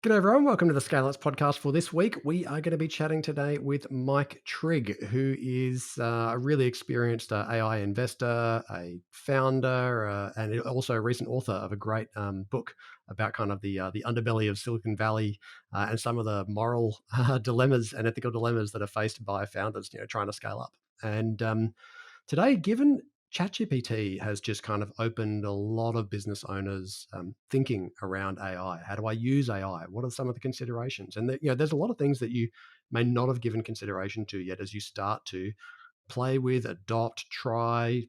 G'day everyone, welcome to the Scale Ups podcast for this week. We are going to be chatting today with Mike Trigg, who is a really experienced AI investor, a founder, and also a recent author of a great book about kind of the underbelly of Silicon Valley and some of the moral dilemmas and ethical dilemmas that are faced by founders, trying to scale up. And today, given ChatGPT has just kind of opened a lot of business owners thinking around AI. How do I use AI? What are some of the considerations? And there's a lot of things that you may not have given consideration to yet as you start to play with, adopt, try,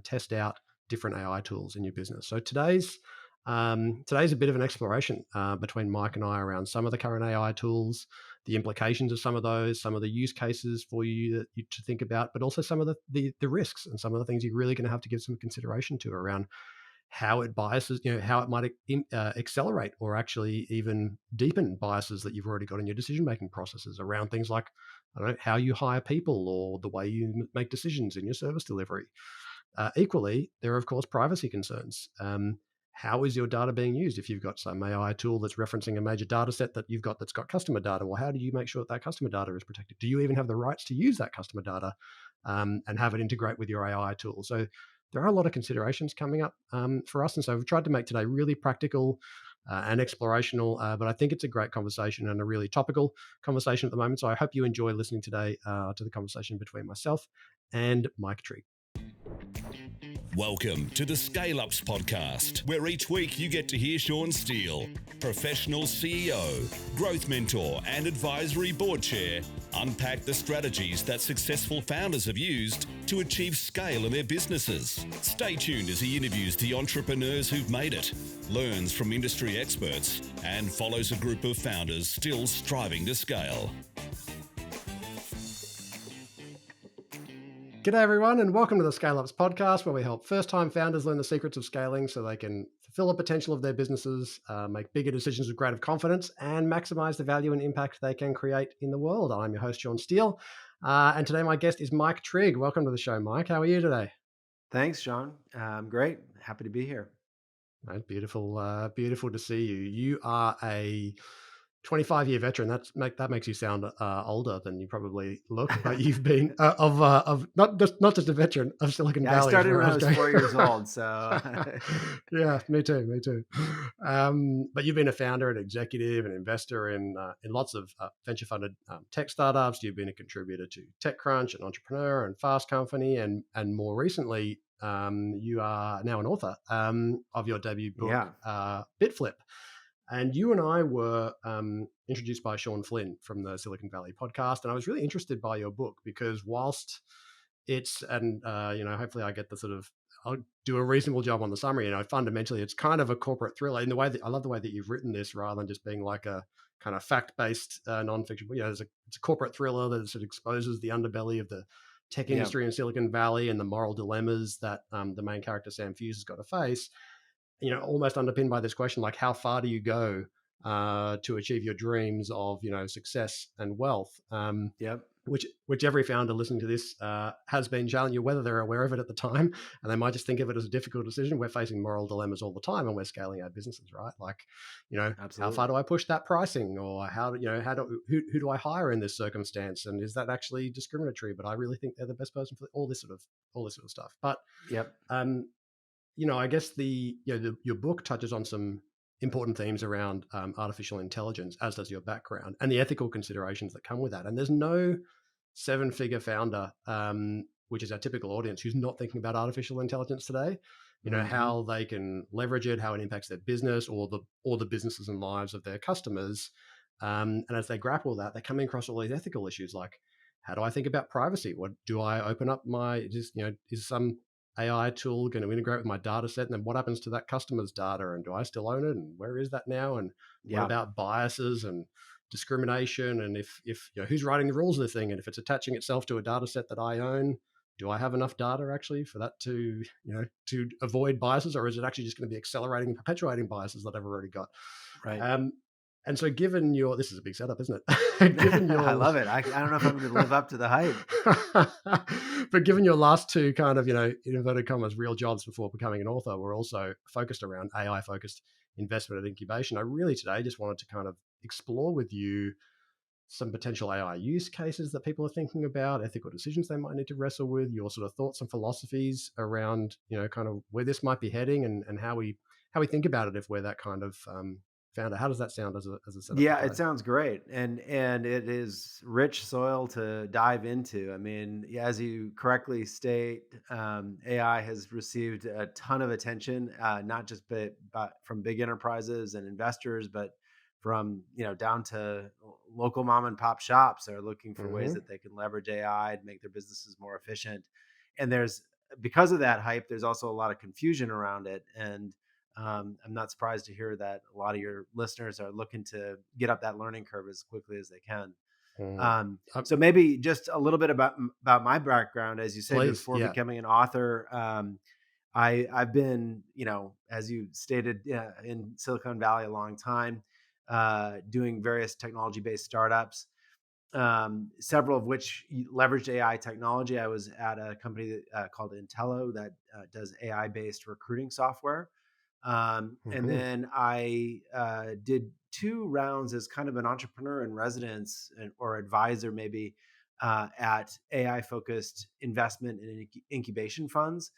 test out different AI tools in your business. So today's a bit of an exploration between Mike and I around some of the current AI tools, the implications of some of those, some of the use cases for you to think about, but also some of the risks and some of the things you're really going to have to give some consideration to around how it biases, how it might accelerate or actually even deepen biases that you've already got in your decision-making processes around things like, I don't know, how you hire people or the way you make decisions in your service delivery. Equally, there are, of course, privacy concerns. How is your data being used? If you've got some AI tool that's referencing a major data set that you've got that's got customer data, well, how do you make sure that customer data is protected? Do you even have the rights to use that customer data and have it integrate with your AI tool? So there are a lot of considerations coming up for us. And so we've tried to make today really practical and explorational, but I think it's a great conversation and a really topical conversation at the moment. So I hope you enjoy listening today to the conversation between myself and Mike Trigg. Welcome to the Scale Ups podcast, where each week you get to hear Sean Steele, professional CEO, growth mentor, and advisory board chair, unpack the strategies that successful founders have used to achieve scale in their businesses. Stay tuned as he interviews the entrepreneurs who've made it, learns from industry experts, and follows a group of founders still striving to scale. G'day everyone, and welcome to the Scale Ups podcast, where we help first-time founders learn the secrets of scaling so they can fulfill the potential of their businesses, make bigger decisions with greater confidence, and maximize the value and impact they can create in the world. I'm your host, Sean Steele, and today my guest is Mike Trigg. Welcome to the show, Mike. How are you today? Thanks, Sean. Great. Happy to be here. Right, beautiful to see you. You are a 25-year veteran. That makes you sound older than you probably look, but you've been of not just a veteran of Silicon Yeah, I Valley is started where when I I was was going. 4 years old. So, Yeah, me too. But you've been a founder, an executive, an investor in lots of venture funded tech startups. You've been a contributor to TechCrunch, an entrepreneur, and Fast Company, and more recently, you are now an author of your debut book, yeah. Bitflip. And you and I were introduced by Sean Flynn from the Silicon Valley podcast. And I was really interested by your book because whilst hopefully I get I'll do a reasonable job on the summary. Fundamentally, it's kind of a corporate thriller in the way that I love the way that you've written this rather than just being like a kind of fact-based nonfiction. But, it's a corporate thriller that sort of exposes the underbelly of the tech Yeah. industry in Silicon Valley and the moral dilemmas that the main character, Sam Fuse, has got to face, almost underpinned by this question, like how far do you go to achieve your dreams of, success and wealth, Yep. which every founder listening to this has been challenging, whether they're aware of it at the time, and they might just think of it as a difficult decision. We're facing moral dilemmas all the time when we're scaling our businesses, right? Like, how far Absolutely. do I push that pricing, or who do I hire in this circumstance, and is that actually discriminatory? But I really think they're the best person for all this sort of stuff. But Yep. um, I guess your book touches on some important themes around artificial intelligence, as does your background, and the ethical considerations that come with that. And there's no seven-figure founder, which is our typical audience, who's not thinking about artificial intelligence today. Hmm. How they can leverage it, how it impacts their business or the businesses and lives of their customers. And as they grapple with that, they're coming across all these ethical issues like, how do I think about privacy? What do I open up is some AI tool going to integrate with my data set? And then what happens to that customer's data? And do I still own it? And where is that now? And what Yeah. about biases and discrimination? And if who's writing the rules of the thing? And if it's attaching itself to a data set that I own, do I have enough data actually for that to avoid biases? Or is it actually just going to be accelerating and perpetuating biases that I've already got? Right. Um, and so this is a big setup, isn't it? Given I your love it. I don't know if I'm going to live up to the hype. but given your last two kind of, in inverted commas, real jobs before becoming an author were also focused around AI focused investment and incubation. I really today just wanted to kind of explore with you some potential AI use cases that people are thinking about, ethical decisions they might need to wrestle with, your sort of thoughts and philosophies around, kind of where this might be heading, and how we think about it if we're that kind of founder. How does that sound as a setup for Yeah, it today? sounds great, and it is rich soil to dive into. I mean, yeah, as you correctly state, AI has received a ton of attention, not just but from big enterprises and investors, but from down to local mom and pop shops that are looking for ways Hmm. that they can leverage AI to make their businesses more efficient. And there's because of that hype, there's also a lot of confusion around it, and I'm not surprised to hear that a lot of your listeners are looking to get up that learning curve as quickly as they can. Mm. So maybe just a little bit about my background. As you say, Please, before yeah. becoming an author, I've been, as you stated, in Silicon Valley a long time, doing various technology based startups, several of which leveraged AI technology. I was at a company called Intello that does AI based recruiting software. And Hmm. then I did 2 rounds as kind of an entrepreneur in residence or advisor, maybe, at AI focused investment and incubation funds.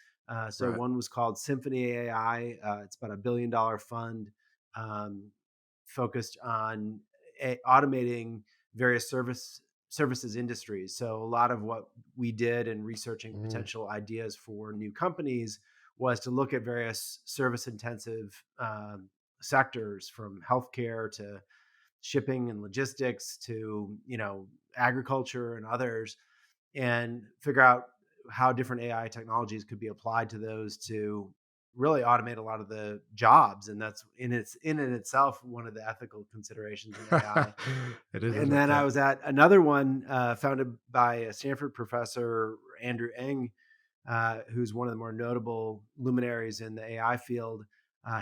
So Right. one was called Symphony AI. It's about $1 billion fund, um, focused on automating various services industries. So a lot of what we did in researching Mm. potential ideas for new companies was to look at various service intensive sectors, from healthcare to shipping and logistics to agriculture and others, and figure out how different AI technologies could be applied to those to really automate a lot of the jobs. And that's in and itself one of the ethical considerations in AI. It is, And isn't it? then I Yeah. was at another one, founded by a Stanford professor, Andrew Ng, who's one of the more notable luminaries in the AI field.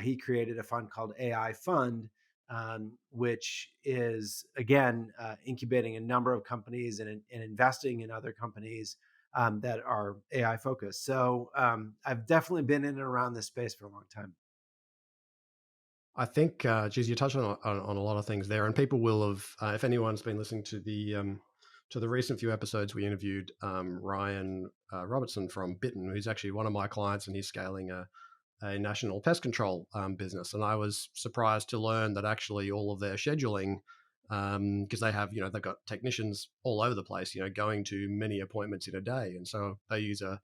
He created a fund called AI Fund, which is, again, incubating a number of companies and investing in other companies that are AI focused. So I've definitely been in and around this space for a long time. I think, geez, you touched on a lot of things there, and people will have, if anyone's been listening to the recent few episodes, we interviewed Ryan Robertson from Bitten, who's actually one of my clients, and he's scaling a national pest control business. And I was surprised to learn that actually all of their scheduling, because they have, they've got technicians all over the place, going to many appointments in a day, and so they use a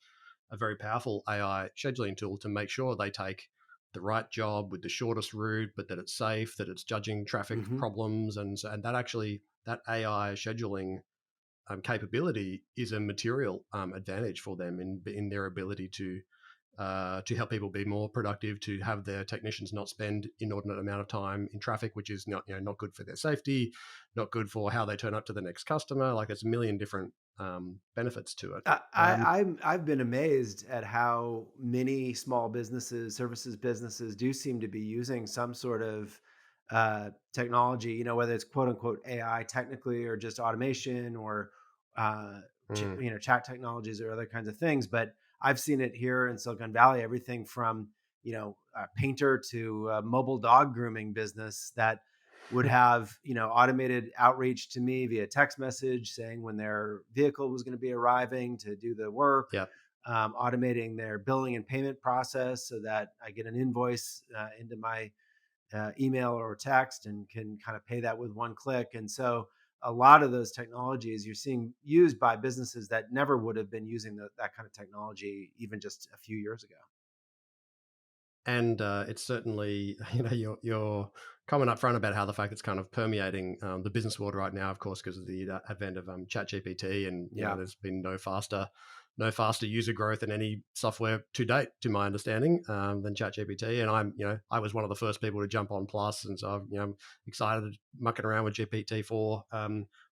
very powerful AI scheduling tool to make sure they take the right job with the shortest route, but that it's safe, that it's judging traffic Hmm. problems, and that actually that AI scheduling capability is a material advantage for them in their ability to help people be more productive, to have their technicians not spend inordinate amount of time in traffic, which is not good for their safety, not good for how they turn up to the next customer. Like, it's a million different benefits to it. I've been amazed at how many small businesses, services businesses, do seem to be using some sort of technology. Whether it's quote unquote AI technically, or just automation, or Mm, chat technologies or other kinds of things. But I've seen it here in Silicon Valley. Everything from a painter to a mobile dog grooming business that would have automated outreach to me via text message saying when their vehicle was going to be arriving to do the work, yeah. automating their billing and payment process so that I get an invoice into my email or text and can kind of pay that with one click. And so a lot of those technologies you're seeing used by businesses that never would have been using that kind of technology even just a few years ago. And it's certainly, you're coming up front about how the fact it's kind of permeating the business world right now, of course, because of the advent of ChatGPT, and Yeah. there's been no faster user growth in any software to date, to my understanding, than ChatGPT. And I was one of the first people to jump on Plus, and so I'm excited, mucking around with GPT-4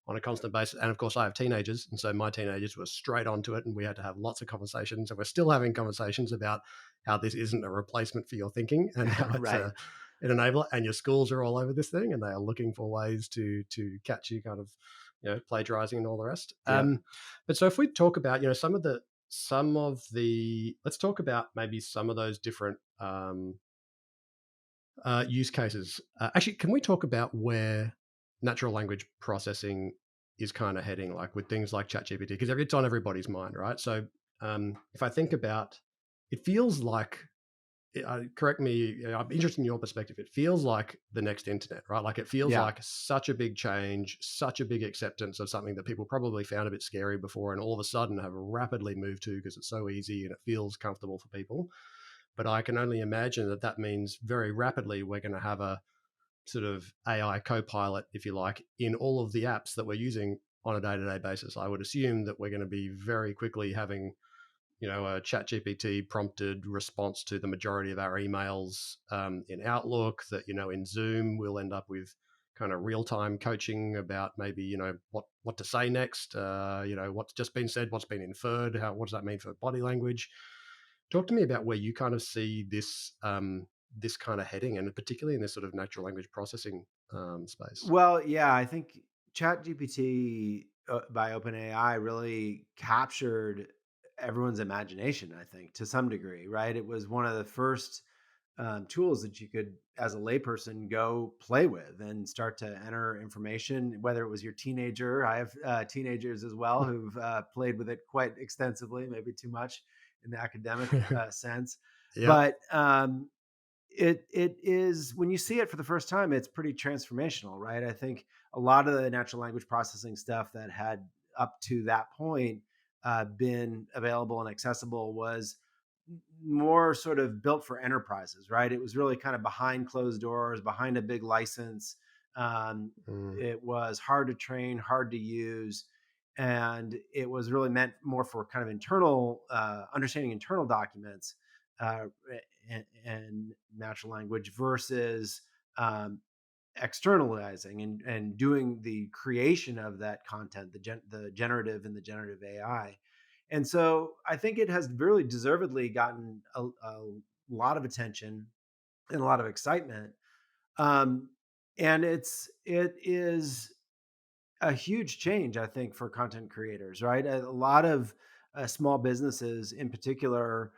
on a constant basis. And of course, I have teenagers, and so my teenagers were straight onto it, and we had to have lots of conversations, and we're still having conversations about how this isn't a replacement for your thinking, and how it's Right. an enabler. And your schools are all over this thing, and they are looking for ways to catch you kind of plagiarizing and all the rest. Yep. But so if we talk about some of the let's talk about maybe some of those different Use cases. Actually, can we talk about where natural language processing is kind of heading, like with things like ChatGPT? Because it's on everybody's mind, right? So if I think about, it feels like, correct me, I'm interested in your perspective. It feels like the next internet, right? Like it feels Yeah. like such a big change, such a big acceptance of something that people probably found a bit scary before, and all of a sudden have rapidly moved to because it's so easy and it feels comfortable for people. But I can only imagine that that means very rapidly we're going to have a sort of AI co-pilot, if you like, in all of the apps that we're using on a day-to-day basis. I would assume that we're going to be very quickly having, a chat GPT prompted response to the majority of our emails in Outlook, that, in Zoom, we'll end up with kind of real-time coaching about maybe, what to say next, what's just been said, what's been inferred, what does that mean for body language. Talk to me about where you kind of see this kind of heading, and particularly in this sort of natural language processing space. Well, yeah, I think ChatGPT by OpenAI really captured everyone's imagination, I think, to some degree, right? It was one of the first tools that you could, as a layperson, go play with and start to enter information, whether it was your teenager. I have teenagers as well who've played with it quite extensively, maybe too much in the academic sense. Yeah. But it is, when you see it for the first time, it's pretty transformational, right? I think a lot of the natural language processing stuff that had up to that point been available and accessible was more sort of built for enterprises, right? It was really kind of behind closed doors, behind a big license. Mm, It was hard to train, hard to use, and it was really meant more for kind of internal understanding internal documents uh, and natural language versus um, externalizing and doing the creation of that content, the generative and the generative AI. And so I think it has really deservedly gotten a lot of attention and a lot of excitement. Um, and it is a huge change, I think, for content creators, right? A lot of small businesses, in particular,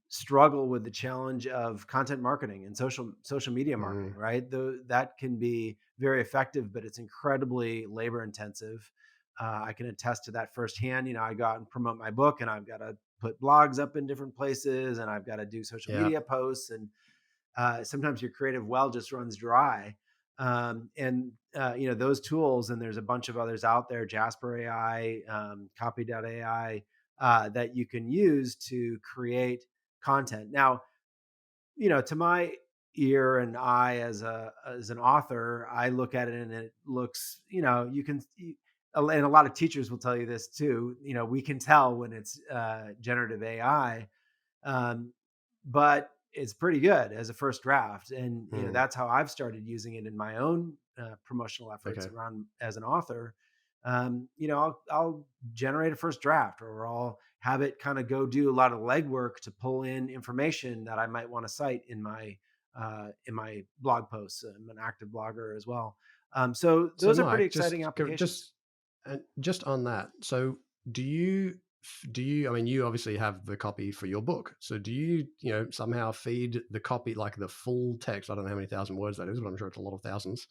struggle with the challenge of content marketing and social media marketing, mm, right? That can be very effective, but it's incredibly labor intensive. I can attest to that firsthand. I go out and promote my book, and I've got to put blogs up in different places, and I've got to do social yeah. media posts, and sometimes your creative well just runs dry. And those tools, and there's a bunch of others out there, Jasper AI, Copy.ai, that you can use to create content. Now, to my ear and eye as an author, I look at it and it looks, and a lot of teachers will tell you this too. We can tell when it's generative AI, um, but it's pretty good as a first draft. And Mm, that's how I've started using it in my own promotional efforts okay. around as an author. I'll generate a first draft, or I'll have it kind of go do a lot of legwork to pull in information that I might want to cite in my blog posts. I'm an active blogger as well. So So, those are pretty Mike, exciting just applications. just on that. So, do you do you? I mean, you obviously have the copy for your book. So, do you somehow feed the copy, like the full text? I don't know how many thousand words that is, but I'm sure it's a lot of thousands.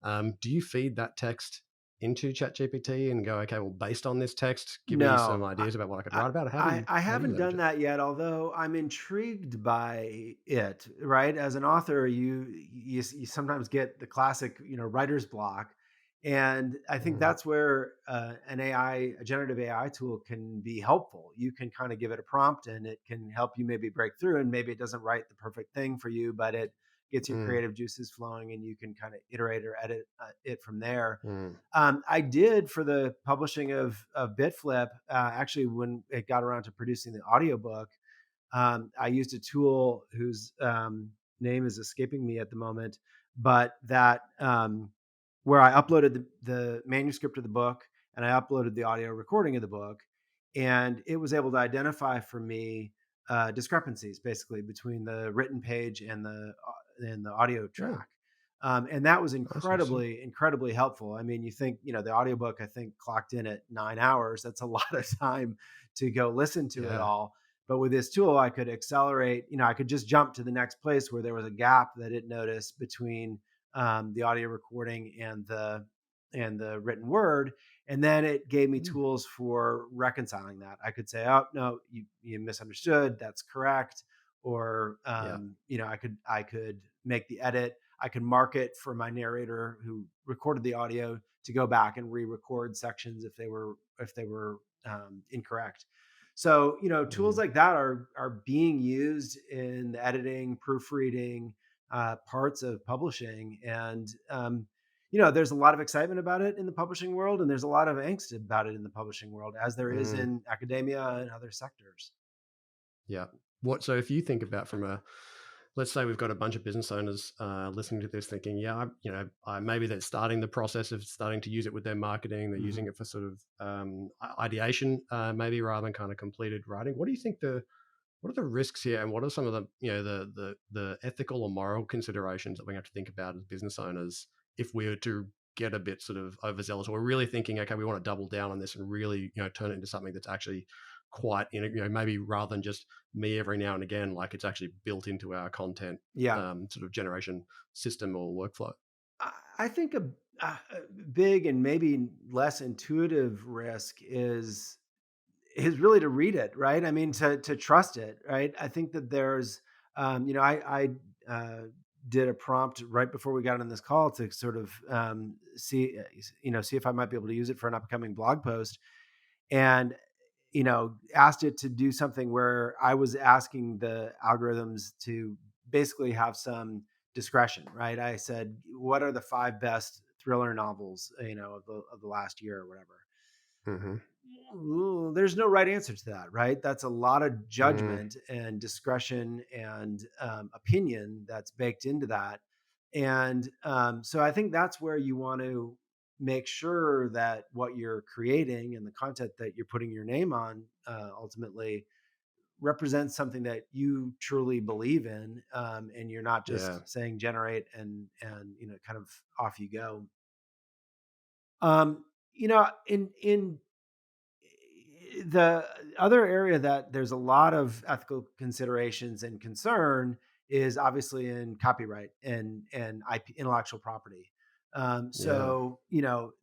Do you feed that text into ChatGPT and go, okay, well, based on this text, give me some No, ideas about what I could I write about? I How do you haven't manage done it? that yet, although I'm intrigued by it, right? As an author, you sometimes get the classic, writer's block, and I think Mm, that's where a generative AI tool can be helpful. You can kind of give it a prompt, and it can help you maybe break through, and maybe it doesn't write the perfect thing for you, but it gets your mm, creative juices flowing, and you can kind of iterate or edit it from there. mm, I did for the publishing of Bitflip. Actually, when it got around to producing the audiobook, I used a tool whose name is escaping me at the moment, but that where I uploaded the manuscript of the book, and I uploaded the audio recording of the book, and it was able to identify for me discrepancies basically between the written page and the audio yeah, track. And that was that's interesting. incredibly helpful. I mean, you think, the audiobook, I think, clocked in at 9 hours. That's a lot of time to go listen to it Yeah. all. But with this tool, I could accelerate, I could just jump to the next place where there was a gap that it noticed between the audio recording and the written word, and then it gave me Mm. tools for reconciling that. I could say, "Oh no, you misunderstood. That's correct," or Yeah. I could make the edit. I could mark it for my narrator who recorded the audio to go back and re-record sections if they were incorrect. So tools Mm. like that are being used in the editing, proofreading parts of publishing, and there's a lot of excitement about it in the publishing world, and there's a lot of angst about it in the publishing world, as there is Mm. in academia and other sectors. Yeah. So if you think about from a, let's say we've got a bunch of business owners listening to this, thinking, yeah, maybe they're starting the process of starting to use it with their marketing. They're using Mhm. it for sort of ideation, maybe rather than kind of completed writing. What do you think what are the risks here, and what are some of the the ethical or moral considerations that we have to think about as business owners if we were to get a bit sort of overzealous, or we're really thinking, okay, we want to double down on this and really turn it into something that's actually quite maybe rather than just me every now and again, like it's actually built into our content Yeah. sort of generation system or workflow. I think a big and maybe less intuitive risk is really to read it, right? I mean, to trust it, right? I think that there's, I did a prompt right before we got on this call to sort of see if I might be able to use it for an upcoming blog post, and asked it to do something where I was asking the algorithms to basically have some discretion, right? I said, "What are the five best thriller novels, of the last year or whatever?" Hmm. Ooh, there's no right answer to that, right? That's a lot of Mm, judgment and discretion and opinion that's baked into that. And so I think that's where you want to make sure that what you're creating and the content that you're putting your name on ultimately represents something that you truly believe in, and you're not yeah. just saying generate and kind of off you go. In the other area that there's a lot of ethical considerations and concern is obviously in copyright and IP, intellectual property. Yeah. So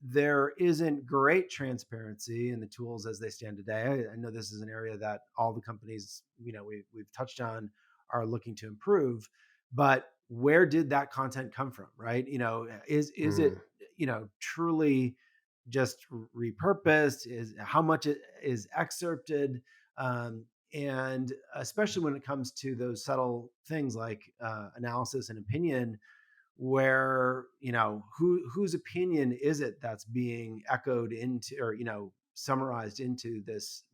there isn't great transparency in the tools as they stand today. I know this is an area that all the companies we've touched on are looking to improve, but where did that content come from? Right? Is it Mm, truly just repurposed, is how much it is excerpted, and especially when it comes to those subtle things like analysis and opinion, where whose opinion is it that's being echoed into or summarized into this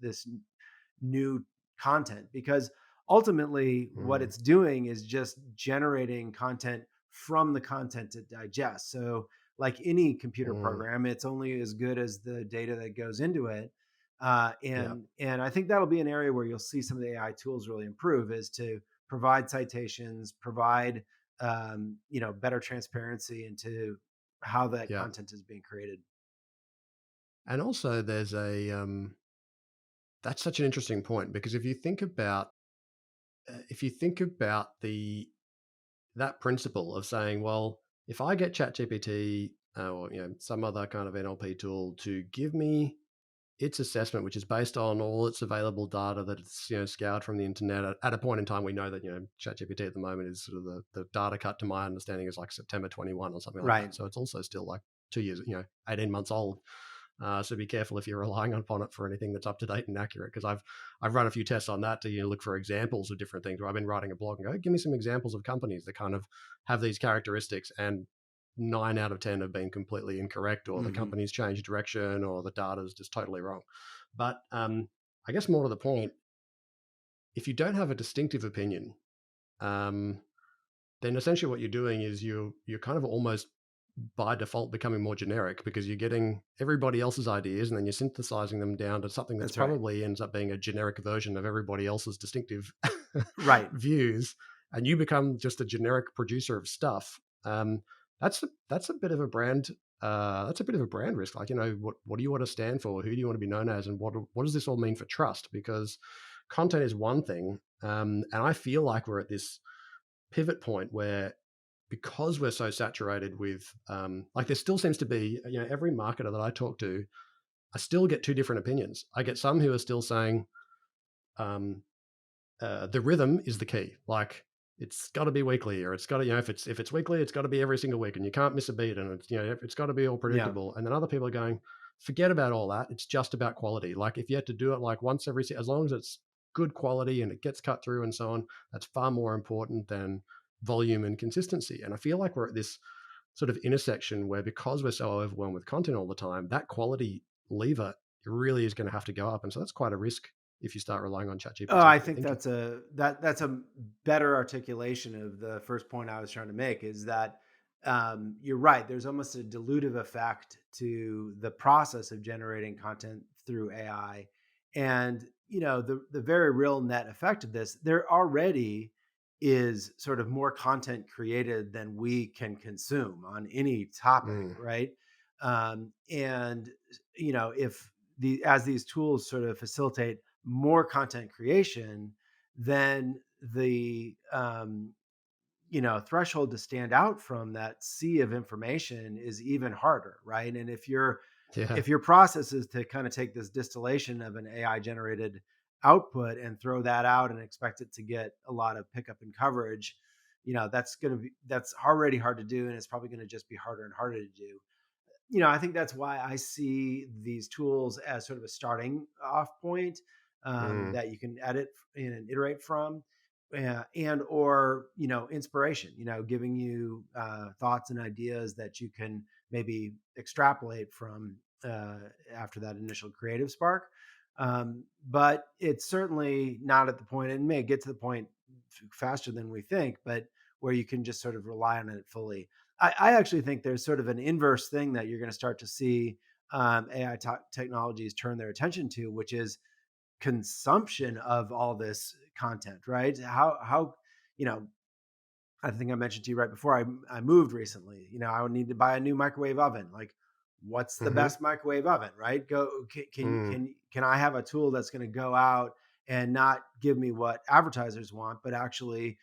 new content, because ultimately what mm, it's doing is just generating content from the content to digest. So like any computer mm, program, it's only as good as the data that goes into it. yeah. And I think that'll be an area where you'll see some of the AI tools really improve, is to provide citations, provide better transparency into how that Yeah. content is being created. And also there's that's such an interesting point, because if you think about that principle of saying, well, if I get ChatGPT or some other kind of NLP tool to give me its assessment, which is based on all its available data that it's scoured from the internet. At a point in time, we know that ChatGPT at the moment is sort of the data cut, to my understanding, is like September 21 or something like Right. that. So it's also still like 2 years, 18 months old. So be careful if you're relying upon it for anything that's up to date and accurate. Because I've run a few tests on that to look for examples of different things. Where I've been writing a blog and go, give me some examples of companies that kind of have these characteristics, and 9 out of 10 have been completely incorrect, or the Hmm. company's changed direction, or the data is just totally wrong. But I guess more to the point, if you don't have a distinctive opinion, um, then essentially what you're doing is you're kind of almost by default becoming more generic, because you're getting everybody else's ideas and then you're synthesizing them down to something that's That's right. probably ends up being a generic version of everybody else's distinctive Right. views, and you become just a generic producer of stuff. That's a bit of a brand. That's a bit of a brand risk. Like, what do you want to stand for? Who do you want to be known as? And what does this all mean for trust? Because content is one thing, and I feel like we're at this pivot point where, because we're so saturated with, like, there still seems to be, every marketer that I talk to, I still get two different opinions. I get some who are still saying, um, the rhythm is the key. Like, it's got to be weekly, or it's got to, if it's weekly, it's got to be every single week, and you can't miss a beat, and it's got to be all Yeah. predictable. And then other people are going, forget about all that. It's just about quality. Like, if you had to do it like once every, as long as it's good quality and it gets cut through and so on, that's far more important than volume and consistency. And I feel like we're at this sort of intersection where, because we're so overwhelmed with content all the time, that quality lever really is going to have to go up. And so that's quite a risk if you start relying on Oh, ChatGPT I for your think thinking. that's a better articulation of the first point I was trying to make, is that you're right. There's almost a dilutive effect to the process of generating content through AI, and the very real net effect of this. There already is sort of more content created than we can consume on any topic, Mm, right? And if as these tools sort of facilitate more content creation, then the threshold to stand out from that sea of information is even harder, right? And yeah. if your process is to kind of take this distillation of an AI generated output and throw that out and expect it to get a lot of pickup and coverage, that's already hard to do, and it's probably going to just be harder and harder to do. I think that's why I see these tools as sort of a starting off point, Mm, that you can edit and iterate from, and or inspiration. Giving you thoughts and ideas that you can maybe extrapolate from after that initial creative spark. But it's certainly not at the point, and may get to the point faster than we think, but where you can just sort of rely on it fully. I actually think there's sort of an inverse thing that you're going to start to see AI technologies turn their attention to, which is consumption of all this content, right? How you know I think I mentioned to you right before I moved recently. I would need to buy a new microwave oven. Like, what's the hmm best microwave oven, right? Go mm, can I have a tool that's going to go out and not give me what advertisers want, but actually,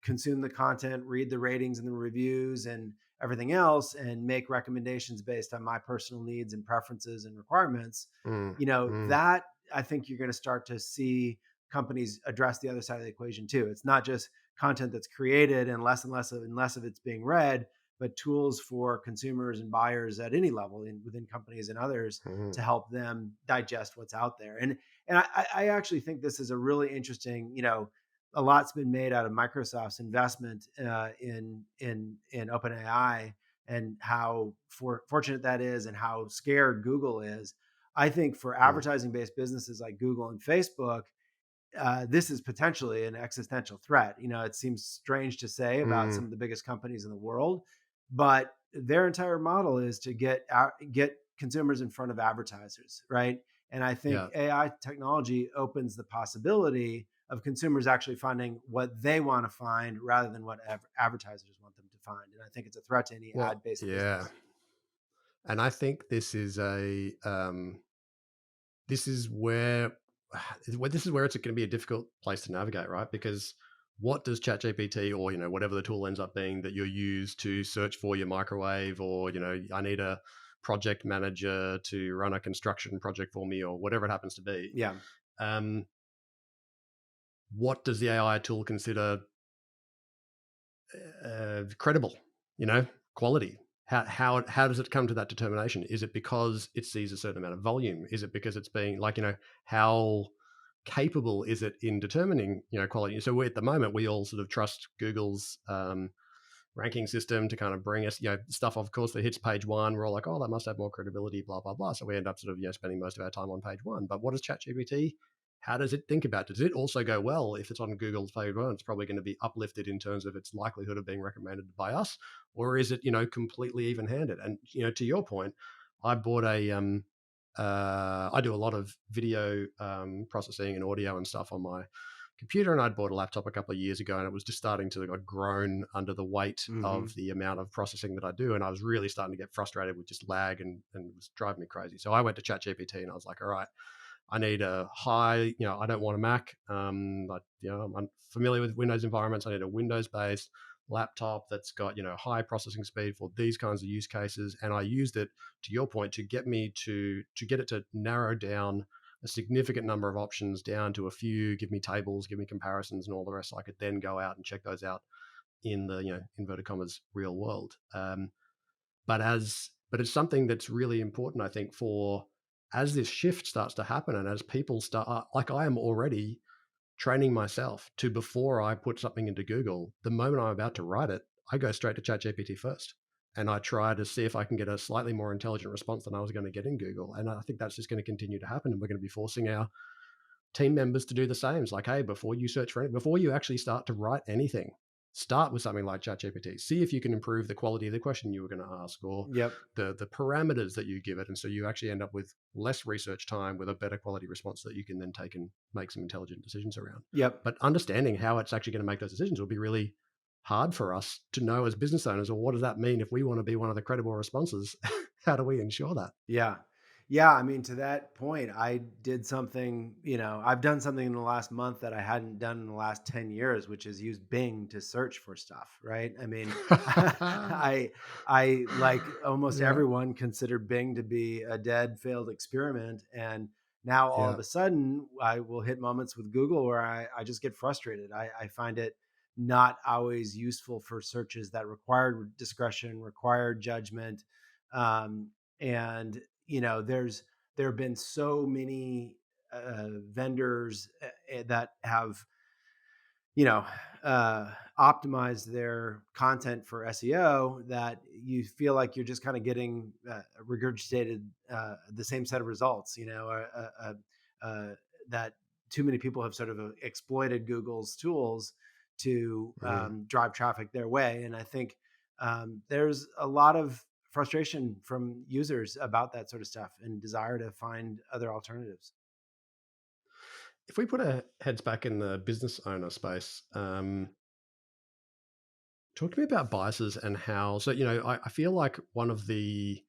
consume the content, read the ratings and the reviews and everything else, and make recommendations based on my personal needs and preferences and requirements. mm, mm, That I think you're going to start to see companies address the other side of the equation too. It's not just content that's created and less of it's being read, but tools for consumers and buyers at any level within companies and others mm, to help them digest what's out there. And I actually think this is a really interesting. A lot's been made out of Microsoft's investment in OpenAI, and how fortunate that is, and how scared Google is. I think for mm. advertising based businesses like Google and Facebook, this is potentially an existential threat. It seems strange to say about some Mm, of the biggest companies in the world, but their entire model is to get consumers in front of advertisers, right? And I think yeah. AI technology opens the possibility of consumers actually finding what they want to find rather than what advertisers want them to find. And I think it's a threat to any Well, ad-based yeah. business. And I think this is where this is where it's going to be a difficult place to navigate, right? Because what does ChatGPT, or whatever the tool ends up being that you use to search for your microwave, or I need a project manager to run a construction project for me, or whatever it happens to be. Yeah. Um, what does the AI tool consider credible, quality? How does it come to that determination? Is it because it sees a certain amount of volume? Is it because it's being like, how capable is it in determining, quality? So at the moment, we all sort of trust Google's ranking system to kind of bring us, stuff, of course, that hits page one. We're all like, oh, that must have more credibility, blah, blah, blah. So we end up sort of, spending most of our time on page one. But what does ChatGPT, how does it think about it? Does it also go, well, if it's on Google's page one, it's probably going to be uplifted in terms of its likelihood of being recommended by us? Or is it, completely even handed? And, to your point, I bought I do a lot of video processing and audio and stuff on my computer, and I'd bought a laptop a couple of years ago, and it was just starting to like groan under the weight Hmm. of the amount of processing that I do, and I was really starting to get frustrated with just lag, and it was driving me crazy. So I went to ChatGPT and I was like, all right, I need a high, I don't want a Mac. I'm familiar with Windows environments. I need a Windows-based laptop that's got, high processing speed for these kinds of use cases. And I used it, to your point, to get me to get it to narrow down a significant number of options down to a few, give me tables, give me comparisons and all the rest. So I could then go out and check those out in the, inverted commas, real world. But it's something that's really important, I think, for as this shift starts to happen and as people start, like I am already training myself to, before I put something into Google, the moment I'm about to write it, I go straight to ChatGPT first. And I try to see if I can get a slightly more intelligent response than I was going to get in Google. And I think that's just going to continue to happen. And we're going to be forcing our team members to do the same. It's like, hey, before you search for anything, before you actually start to write anything, start with something like ChatGPT. See if you can improve the quality of the question you were going to ask, or Yep. the parameters that you give it. And so you actually end up with less research time with a better quality response that you can then take and make some intelligent decisions around. Yep. But understanding how it's actually going to make those decisions will be really hard for us to know as business owners. Or what does that mean if we want to be one of the credible responses? How do we ensure that? Yeah. Yeah. I mean, to that point, I did something, I've done something in the last month that I hadn't done in the last 10 years, which is use Bing to search for stuff. Right. I mean, I like almost Yeah, everyone considered Bing to be a dead, failed experiment. And now all of yeah. a sudden I will hit moments with Google where I just get frustrated. I find it not always useful for searches that required discretion, required judgment. Um, and there have been so many vendors that have you know optimized their content for SEO that you feel like you're just kind of getting regurgitated the same set of results. That too many people have sort of exploited Google's tools to Mm. drive traffic their way, and I think there's a lot of frustration from users about that sort of stuff and desire to find other alternatives. If we put our heads back in the business owner space, talk to me about biases and how. So, I feel like one of the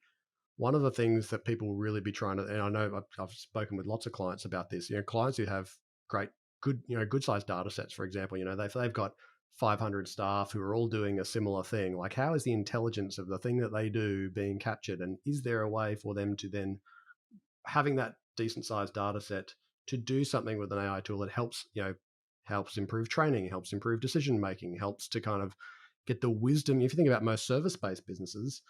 things that people really be trying to, and I know I've spoken with lots of clients about this. Clients who have great, good sized data sets, for example. They've got 500 staff who are all doing a similar thing. Like, how is the intelligence of the thing that they do being captured, and is there a way for them to then, having that decent sized data set, to do something with an AI tool that helps improve training, helps improve decision making, helps to kind of get the wisdom. If you think about most service based businesses,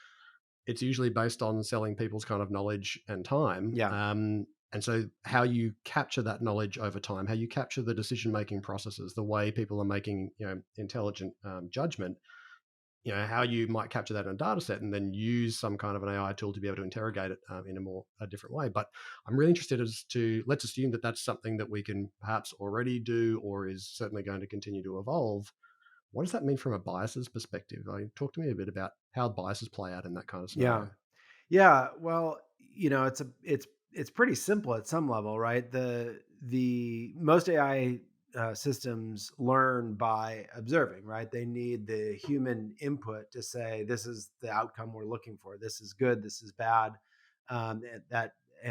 it's usually based on selling people's kind of knowledge and time. Yeah. And so, how you capture that knowledge over time, how you capture the decision making processes, the way people are making intelligent judgment, how you might capture that in a data set and then use some kind of an AI tool to be able to interrogate it in a different way. But I'm really interested as to, let's assume that that's something that we can perhaps already do or is certainly going to continue to evolve. What does that mean from a biases perspective? Talk to me a bit about how biases play out in that kind of Yeah. scenario. Yeah, well, it's pretty simple at some level, right? The most AI systems learn by observing, right? They need the human input to say this is the outcome we're looking for. This is good. This is bad. And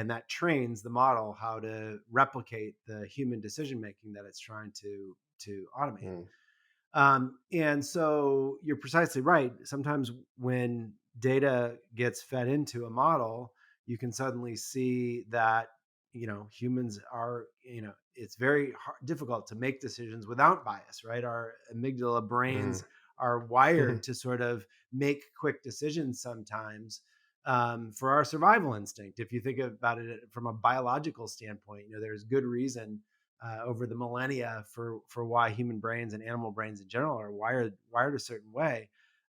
that trains the model how to replicate the human decision making that it's trying to automate. Mm, And so you're precisely right. Sometimes when data gets fed into a model, you can suddenly see that humans are it's very difficult to make decisions without bias, right? Our amygdala mm. brains are wired to sort of make quick decisions sometimes for our survival instinct. If you think about it from a biological standpoint, there's good reason over the millennia for why human brains and animal brains in general are wired a certain way.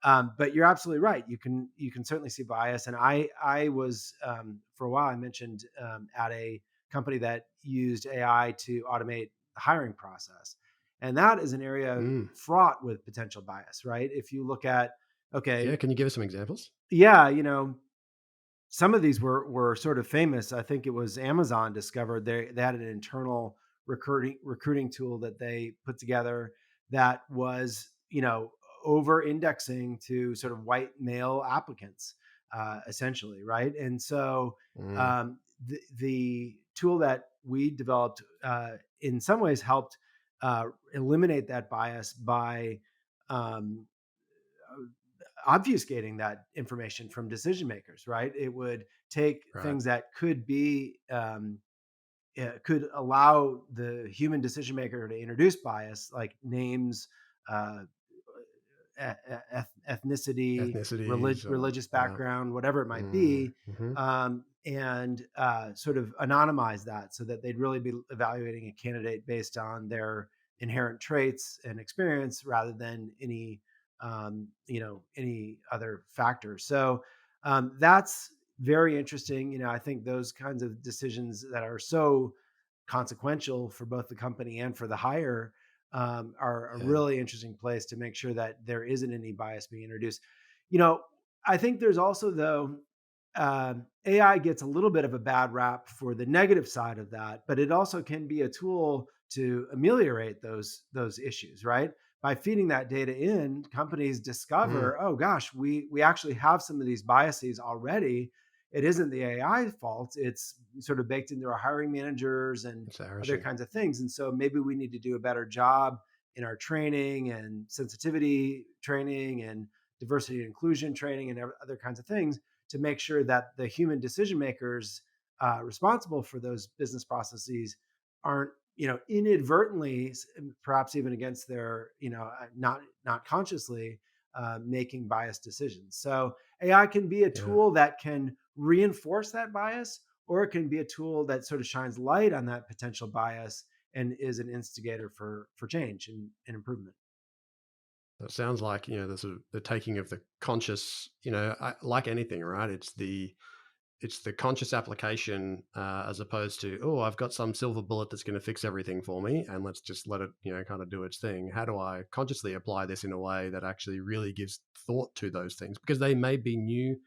But you're absolutely right. You can certainly see bias, and I was for a while. I mentioned at a company that used AI to automate the hiring process, and that is an area Mm. fraught with potential bias. Right? If you look at Yeah, okay, can you give us some examples? yeah, some of these were sort of famous. I think it was Amazon discovered they had an internal recruiting tool that they put together that was over indexing to sort of white male applicants. essentially, right? And so Mm, the tool that we developed in some ways helped eliminate that bias by um, obfuscating that information from decision makers, right? It would take right. things that could be could allow the human decision maker to introduce bias, like names, uh, ethnicity, Ethnicities or religious yeah. background, whatever it might Mm, be, hmm. and sort of anonymize that so that they'd really be evaluating a candidate based on their inherent traits and experience rather than any other factors. So that's very interesting. I think those kinds of decisions that are so consequential for both the company and for the hire are a Yeah. really interesting place to make sure that there isn't any bias being introduced. You know, I think there's also though AI gets a little bit of a bad rap for the negative side of that, but it also can be a tool to ameliorate those issues, right? By feeding that data in, companies Mm, discover, oh gosh, we actually have some of these biases already. It isn't the AI fault; it's sort of baked into our hiring managers and it's our other issue. kinds of things. And so maybe we need to do a better job in our training and sensitivity training and diversity and inclusion training and other kinds of things to make sure that the human decision makers responsible for those business processes aren't inadvertently, perhaps even against their not consciously making biased decisions. So AI can be a Yeah. tool that can reinforce that bias, or it can be a tool that sort of shines light on that potential bias and is an instigator for change and improvement. It sounds like, the sort of the taking of the conscious, like anything, right? It's the conscious application, as opposed to, oh, I've got some silver bullet that's going to fix everything for me, and let's just let it, kind of do its thing. How do I consciously apply this in a way that actually really gives thought to those things, because they may be new.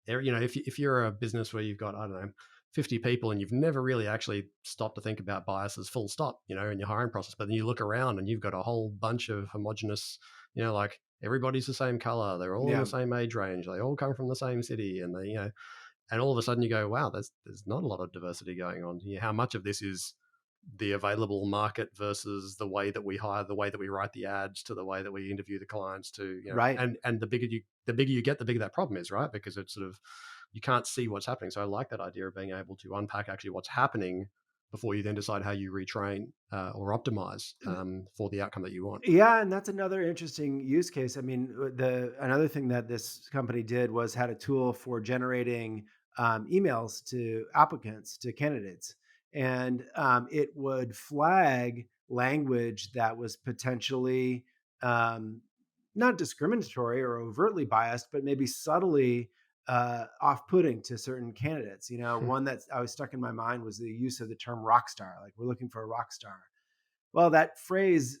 If you're a business where you've got, I don't know, 50 people and you've never really actually stopped to think about biases full stop, in your hiring process, but then you look around and you've got a whole bunch of homogenous, like everybody's the same color, they're all in the Yeah, same age range, they all come from the same city, and they, and all of a sudden you go, wow, there's not a lot of diversity going on here. How much of this is the available market versus the way that we hire, the way that we write the ads, to the way that we interview the clients, to, right. and the bigger you get, the bigger that problem is, right? Because it's sort of, you can't see what's happening. So I like that idea of being able to unpack actually what's happening before you then decide how you retrain, or optimize, for the outcome that you want. Yeah, and that's another interesting use case. I mean, the another thing that this company did was had a tool for generating emails to applicants, to candidates, and it would flag language that was potentially um, not discriminatory or overtly biased, but maybe subtly off-putting to certain candidates. One that I was stuck in my mind was the use of the term rock star. Like, we're looking for a rock star. Well, that phrase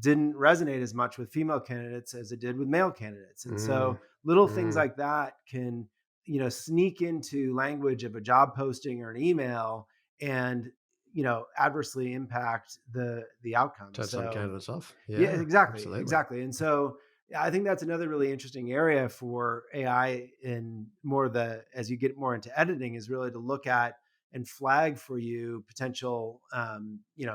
didn't resonate as much with female candidates as it did with male candidates. And Mm, so little things mm, like that can, sneak into language of a job posting or an email and, adversely impact the outcome. turn some So candidates off. yeah, Yeah, exactly, absolutely. exactly. And so yeah, I think that's another really interesting area for AI in more the as you get more into editing is really to look at and flag for you potential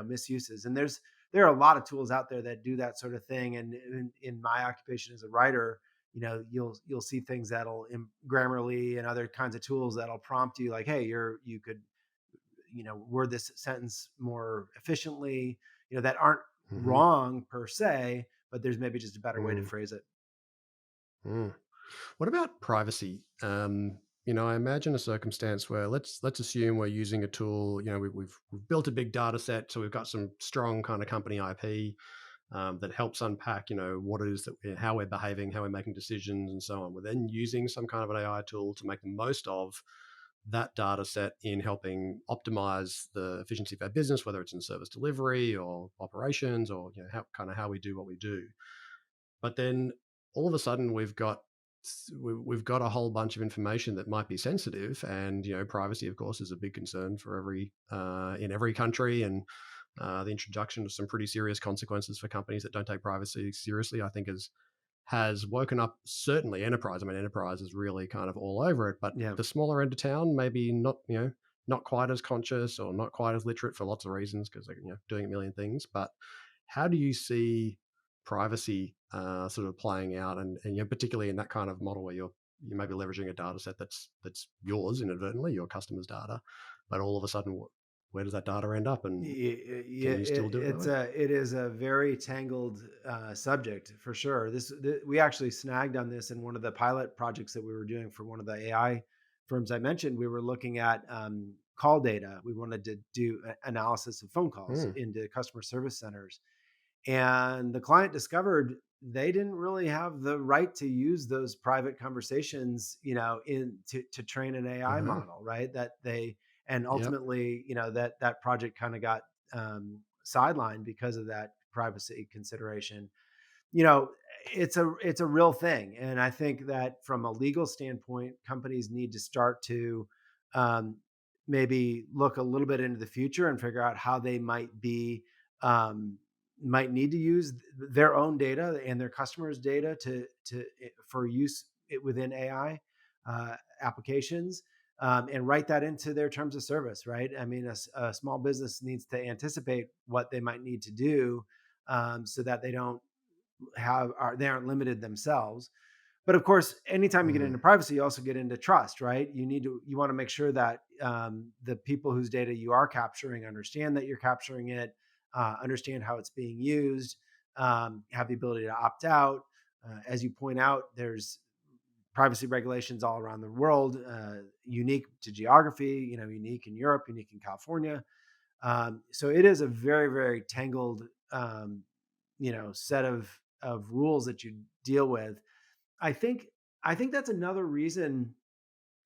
misuses. And there are a lot of tools out there that do that sort of thing. And in my occupation as a writer, you'll see things that'll Grammarly and other kinds of tools that'll prompt you like, hey, you could word this sentence more efficiently, that aren't Hmm. wrong per se, but there's maybe just a better way to Mm, phrase it. mm. What about privacy? I imagine a circumstance where, let's assume we're using a tool. We've built a big data set, so we've got some strong kind of company IP, that helps unpack, what it is how we're behaving, how we're making decisions, and so on. We're then using some kind of an AI tool to make the most of that data set in helping optimize the efficiency of our business, whether it's in service delivery or operations, or how we do what we do. But then all of a sudden we've got a whole bunch of information that might be sensitive, and privacy, of course, is a big concern for in every country, and the introduction of some pretty serious consequences for companies that don't take privacy seriously, I think, is has woken up certainly enterprise. I mean, enterprise is really kind of all over it, but Yeah. the smaller end of town, maybe not, not quite as conscious or not quite as literate for lots of reasons because they're doing a million things. But how do you see privacy sort of playing out, and particularly in that kind of model where you may be leveraging a data set that's yours inadvertently, your customer's data, but all of a sudden, where does that data end up, and Yeah, can you still do it that way? it is a very tangled subject for sure. We actually snagged on this in one of the pilot projects that we were doing for one of the AI firms I mentioned. We were looking at call data. We wanted to do analysis of phone calls Hmm. into customer service centers, and the client discovered they didn't really have the right to use those private conversations, in to train an AI Uh-huh. model, right? That they and Yep. ultimately, that project kind of got sidelined because of that privacy consideration. you know it's a real thing, and I think that from a legal standpoint, companies need to start to um, maybe look a little bit into the future and figure out how they um, might need to use their own data and their customers data for use within AI applications, and write that into their terms of service, right? I mean, a small business needs to anticipate what they might need to do, so that they aren't limited themselves. But of course, anytime you get Hmm. into privacy, you also get into trust, right? You want to make sure that the people whose data you are capturing understand that you're capturing it, understand how it's being used, have the ability to opt out. As you point out, there's privacy regulations all around the world, unique to geography, unique in Europe, unique in California. So it is a very, very tangled, set of rules that you deal with. I think I think that's another reason,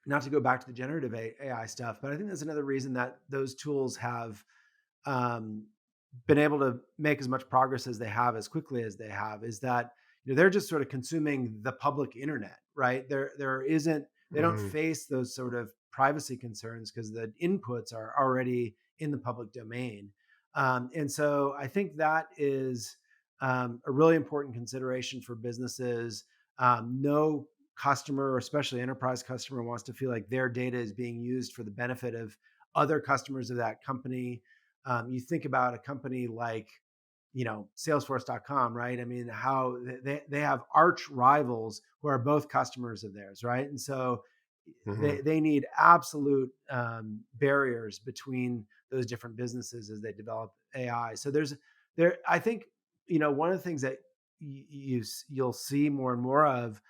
not to go back to the generative AI stuff, but I think that's another reason that those tools have um, been able to make as much progress as they have as quickly as they have, is that they're just sort of consuming the public internet, right? There isn't They don't Hmm. face those sort of privacy concerns because the inputs are already in the public domain. And so I think that is a really important consideration for businesses. No customer, especially enterprise customer, wants to feel like their data is being used for the benefit of other customers of that company. You think about a company like salesforce.com, right? I mean, how they have arch rivals who are both customers of theirs, right? And so Hmm. they need absolute barriers between those different businesses as they develop AI. So I think one of the things that you'll see more and more of,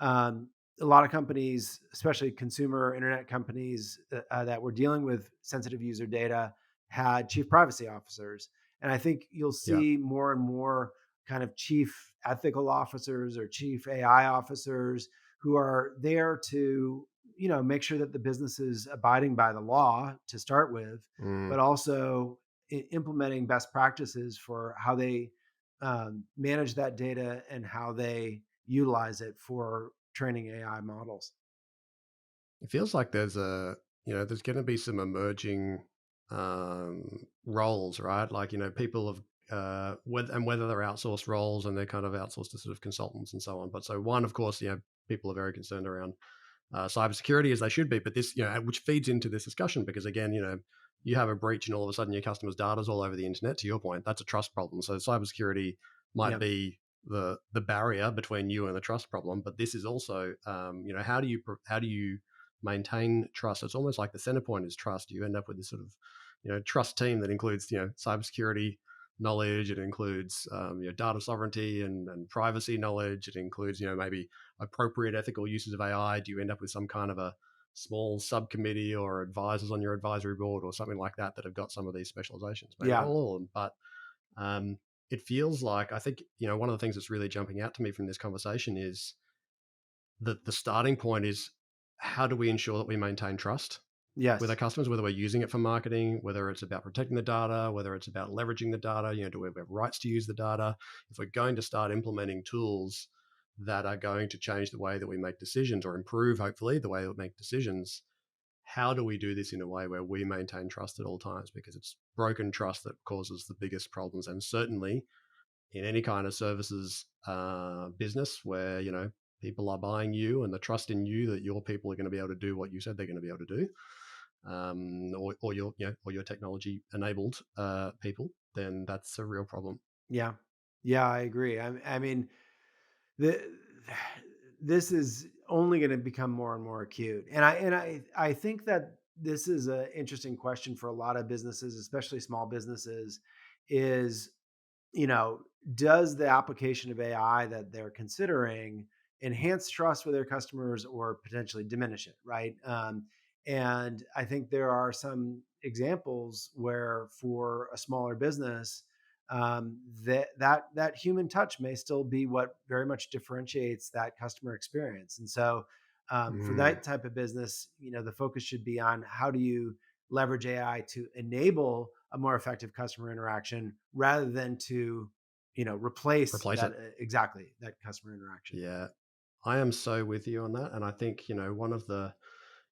um, a lot of companies, especially consumer internet companies that were dealing with sensitive user data, had chief privacy officers, and I think you'll Yeah. see more and more kind of chief ethical officers or chief AI officers who are there to make sure that the business is abiding by the law to start with, Mm. but also implementing best practices for how they manage that data and how they utilize it for training AI models. It feels like there's going to be some emerging roles, right? Like, people have, whether they're outsourced roles and they're kind of outsourced to sort of consultants and so on. But so one, of course, people are very concerned around cybersecurity as they should be. But this, which feeds into this discussion because again, you have a breach and all of a sudden your customers' data's all over the internet. To your point, that's a trust problem. So cybersecurity might Yeah. be the barrier between you and the trust problem, but this is also, how do you maintain trust? It's almost like the center point is trust. You end up with this sort of, trust team that includes, cybersecurity knowledge. It includes, data sovereignty and privacy knowledge. It includes, maybe appropriate ethical uses of AI? Do you end up with some kind of a small subcommittee or advisors on your advisory board or something like that that have got some of these specializations? Maybe not Yeah. all of them, but it feels like, I think, one of the things that's really jumping out to me from this conversation is that the starting point is, how do we ensure that we maintain trust with our Yes. customers, whether we're using it for marketing, whether it's about protecting the data, whether it's about leveraging the data, do we have rights to use the data? If we're going to start implementing tools that are going to change the way that we make decisions or improve, hopefully, the way that we make decisions, how do we do this in a way where we maintain trust at all times? Because it's broken trust that causes the biggest problems. And certainly in any kind of services business where, people are buying you and the trust in you that your people are going to be able to do what you said they're going to be able to do, or your or your technology enabled people, then that's a real problem. Yeah. Yeah, I agree. I mean, the this is only going to become more and more acute. And I think that this is an interesting question for a lot of businesses, especially small businesses, is, you know, does the application of AI that they're considering enhance trust with their customers or potentially diminish it, right? And I think there are some examples where, for a smaller business, that human touch may still be what very much differentiates that customer experience. And so, for Mm, that type of business, the focus should be on how do you leverage AI to enable a more effective customer interaction rather than to, replace replace that, it. exactly, that customer interaction. Yeah, I am so with you on that, and I think one of the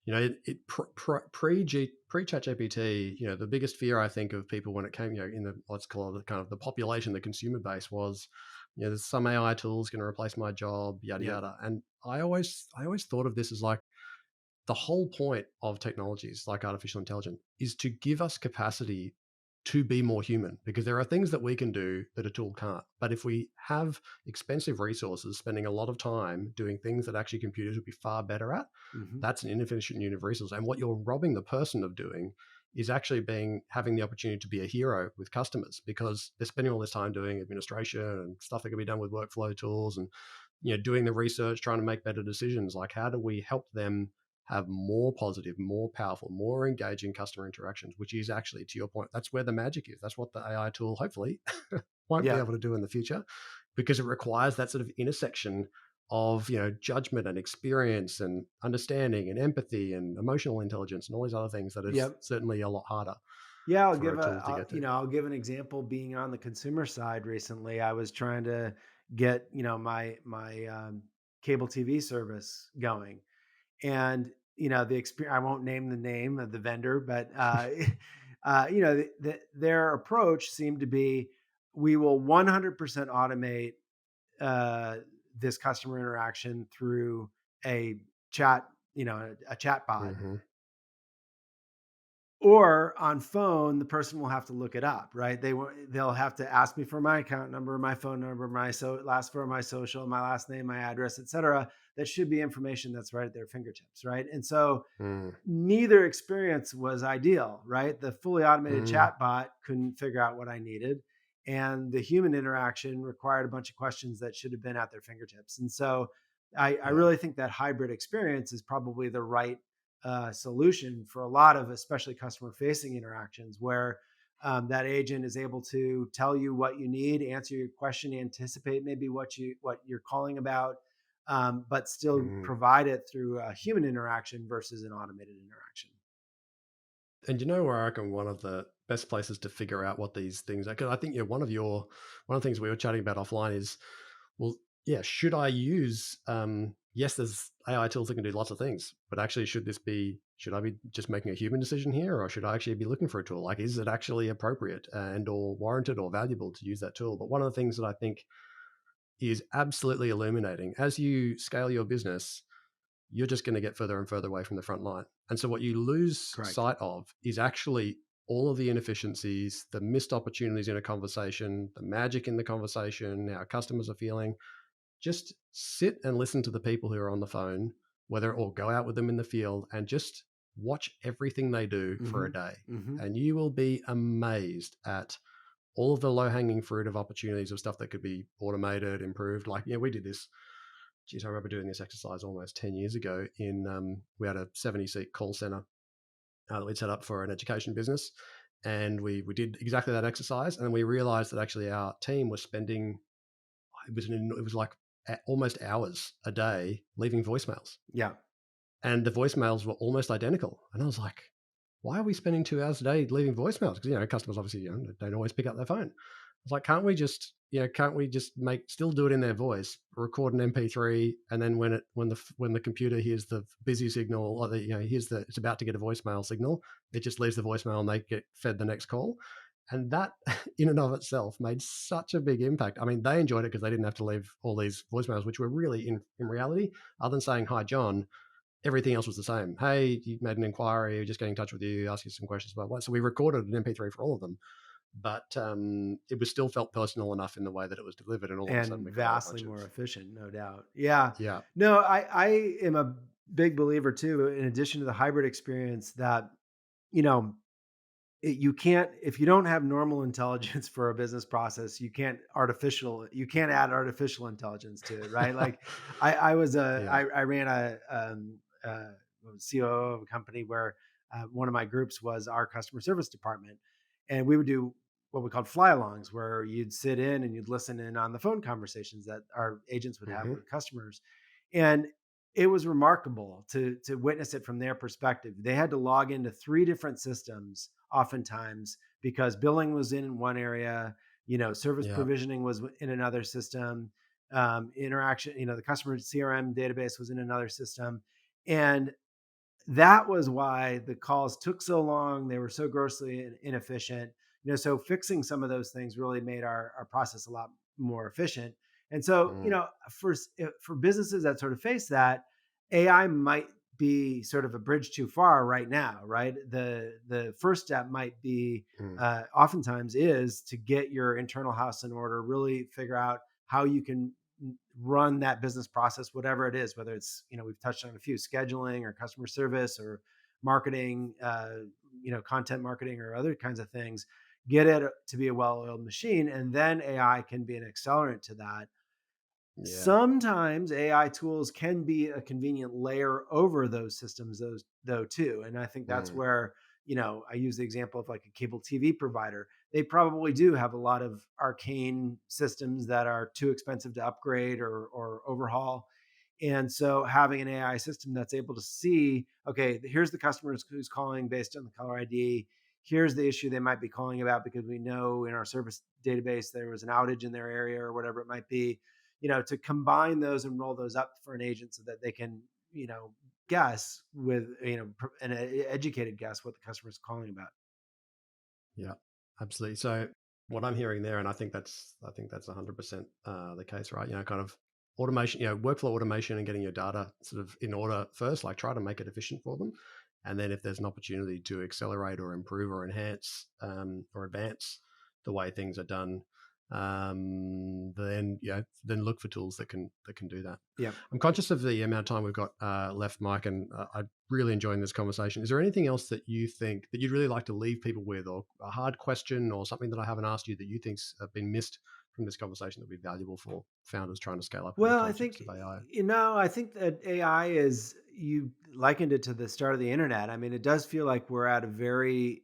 pre ChatGPT, the biggest fear I think of people when it came, in the, let's call it, kind of the population, the consumer base, was, there's some AI tools going to replace my job, yada Yep. yada. And I always thought of this as like, the whole point of technologies like artificial intelligence is to give us capacity to be more human, because there are things that we can do that a tool can't. But if we have expensive resources spending a lot of time doing things that actually computers would be far better at, Hmm. that's an inefficient use of resources. And what you're robbing the person of doing is actually having the opportunity to be a hero with customers, because they're spending all this time doing administration and stuff that can be done with workflow tools, and doing the research, trying to make better decisions. Like, how do we help them have more positive, more powerful, more engaging customer interactions, which is actually, to your point, that's where the magic is. That's what the AI tool hopefully won't be Yeah. able to do in the future, because it requires that sort of intersection of, judgment and experience and understanding and empathy and emotional intelligence and all these other things that is Yep. certainly a lot harder Yeah, for a tool to get to. I'll give an example. Being on the consumer side recently, I was trying to get, my cable TV service going, and the experience. I won't name the name of the vendor, but their approach seemed to be, we will 100% automate uh, this customer interaction through a chat, a chat bot, Hmm. or on phone, the person will have to look it up, right? They'll have to ask me for my account number, my phone number, my last for my social, my last name, my address, etc. That should be information that's right at their fingertips, right? And so Mm, neither experience was ideal, right? The fully automated mm, chatbot couldn't figure out what I needed, and the human interaction required a bunch of questions that should have been at their fingertips. And so I yeah. really think that hybrid experience is probably the right solution for a lot of, especially customer facing interactions, where that agent is able to tell you what you need, answer your question, anticipate maybe what you're calling about, but still Mm. provide it through a human interaction versus an automated interaction. And where I reckon one of the best places to figure out what these things are, because I think, one of the things we were chatting about offline is, well, yeah, should I use, yes, there's AI tools that can do lots of things, but actually, should I be just making a human decision here, or should I actually be looking for a tool? Like, is it actually appropriate and or warranted or valuable to use that tool? But one of the things that I think is absolutely illuminating, as you scale your business, you're just going to get further and further away from the front line. And so what you lose Correct. sight of is actually all of the inefficiencies, the missed opportunities in a conversation, the magic in the conversation, how customers are feeling. Just sit and listen to the people who are on the phone, whether or go out with them in the field, and just watch everything they do for a Hmm. day. Hmm. And you will be amazed at all of the low hanging fruit of opportunities of stuff that could be automated, improved. Like, we did this. Geez, I remember doing this exercise almost 10 years ago. We had a 70-seat call center that we'd set up for an education business. And we did exactly that exercise. And then we realized that actually our team was spending, it was like almost hours a day leaving voicemails. Yeah. And the voicemails were almost identical. And I was like, why are we spending 2 hours a day leaving voicemails? Because, customers obviously, don't always pick up their phone. It's like, can't we just still do it in their voice, record an MP3, and then when the computer hears the busy signal, or hears it's about to get a voicemail signal, it just leaves the voicemail and they get fed the next call. And that in and of itself made such a big impact. I mean, they enjoyed it because they didn't have to leave all these voicemails, which were really, in reality, other than saying, "Hi, John," everything else was the same. "Hey, you made an inquiry, just getting in touch with you, ask you some questions about what." So we recorded an MP3 for all of them, but it was still felt personal enough in the way that it was delivered. And all of a sudden And we got a vastly bunch of, more efficient, no doubt. Yeah. yeah. No, I am a big believer too, in addition to the hybrid experience, that, you know, you can't, if you don't have normal intelligence for a business process, you can't add artificial intelligence to it, right? Like I was a Yeah. I ran a COO of a company where one of my groups was our customer service department, and we would do what we called fly-alongs, where you'd sit in and you'd listen in on the phone conversations that our agents would have Hmm. with customers. And it was remarkable to witness it from their perspective. They had to log into three different systems oftentimes, because billing was in one area, service Yeah. provisioning was in another system, interaction, the customer CRM database was in another system. And that was why the calls took so long. They were so grossly inefficient. So fixing some of those things really made our process a lot more efficient. And so, Mm. for businesses that sort of face that, AI might be sort of a bridge too far right now, right? The first step might be, Mm. oftentimes, is to get your internal house in order, really figure out how you can run that business process, whatever it is, whether it's, we've touched on a few, scheduling or customer service or marketing, content marketing or other kinds of things. Get it to be a well-oiled machine, and then AI can be an accelerant to that. Yeah. Sometimes AI tools can be a convenient layer over those systems, though, too. And I think that's Mm. where, I use the example of like a cable TV provider. They probably do have a lot of arcane systems that are too expensive to upgrade or overhaul. And so having an AI system that's able to see, okay, here's the customer who's calling based on the caller ID. Here's the issue they might be calling about, because we know in our service database there was an outage in their area or whatever it might be. To combine those and roll those up for an agent so that they can, guess with, an educated guess what the customer is calling about. Yeah, absolutely. So what I'm hearing there, and I think that's 100% the case, right? Kind of automation, workflow automation, and getting your data sort of in order first. Like, try to make it efficient for them, and then if there's an opportunity to accelerate or improve or enhance or advance the way things are done, then look for tools that can do that. Yeah. I'm conscious of the amount of time we've got left, Mike, and I'm really enjoying this conversation. Is there anything else that you think that you'd really like to leave people with, or a hard question, or something that I haven't asked you that you think's been missed from this conversation that would be valuable for founders trying to scale up in the Well, context of AI? I think that AI is, you likened it to the start of the internet. I mean, it does feel like we're at a very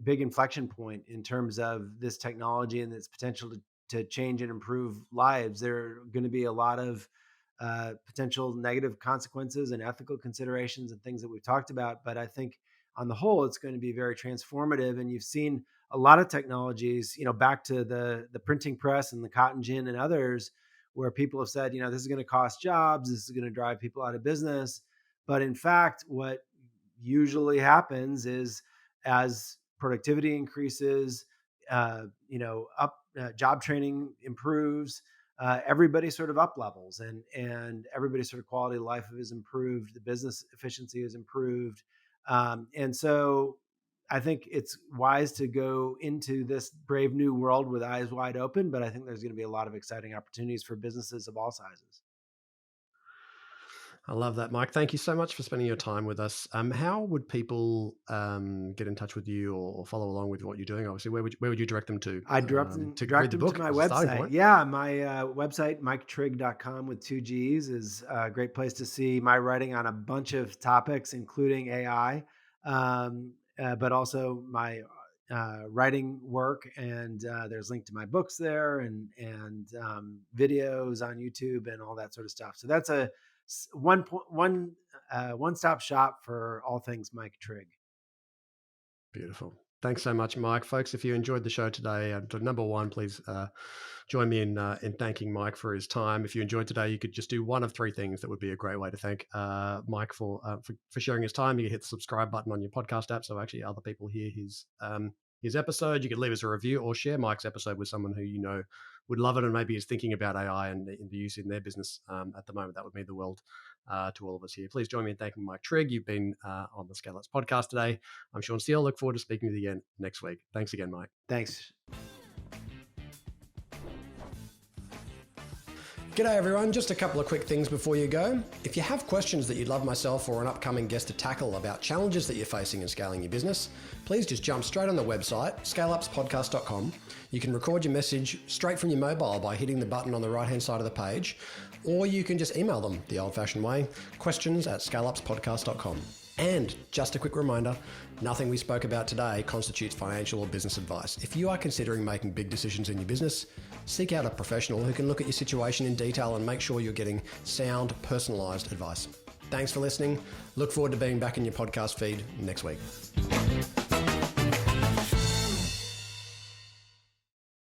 big inflection point in terms of this technology and its potential to change and improve lives. There are going to be a lot of potential negative consequences and ethical considerations and things that we've talked about. But I think on the whole, it's going to be very transformative. And you've seen a lot of technologies, back to the printing press and the cotton gin and others, where people have said, this is going to cost jobs, this is going to drive people out of business. But in fact, what usually happens is, as productivity increases, up job training improves, everybody sort of up levels, and everybody's sort of quality of life is improved, the business efficiency is improved, and so I think it's wise to go into this brave new world with eyes wide open. But I think there's going to be a lot of exciting opportunities for businesses of all sizes. I love that, Mike. Thank you so much for spending your time with us. How would people get in touch with you, or follow along with what you're doing? Obviously, where would you direct them I direct them, to read direct the them to book my as a starting website. point? Yeah, my website, miketrigg.com with two G's, is a great place to see my writing on a bunch of topics, including AI, but also my writing work. And there's a link to my books there, and videos on YouTube and all that sort of stuff. So that's a one stop shop for all things Mike Trigg. Beautiful. Thanks so much, Mike. Folks, if you enjoyed the show today, number one, please join me in thanking Mike for his time. If you enjoyed today, you could just do one of three things. That would be a great way to thank Mike for sharing his time. You can hit the subscribe button on your podcast app, so actually other people hear his his episode. You could leave us a review or share Mike's episode with someone who you know would love it and maybe is thinking about AI and the use in their business at the moment. That would mean the world to all of us here. Please join me in thanking Mike Trigg. You've been on the Scale Ups podcast today. I'm Sean Steele. Look forward to speaking with you again next week. Thanks again, Mike. Thanks. G'day everyone, just a couple of quick things before you go. If you have questions that you'd love myself or an upcoming guest to tackle about challenges that you're facing in scaling your business, please just jump straight on the website, scaleupspodcast.com. You can record your message straight from your mobile by hitting the button on the right-hand side of the page, or you can just email them the old-fashioned way, questions@scaleupspodcast.com. And just a quick reminder, nothing we spoke about today constitutes financial or business advice. If you are considering making big decisions in your business, seek out a professional who can look at your situation in detail and make sure you're getting sound, personalised advice. Thanks for listening. Look forward to being back in your podcast feed next week.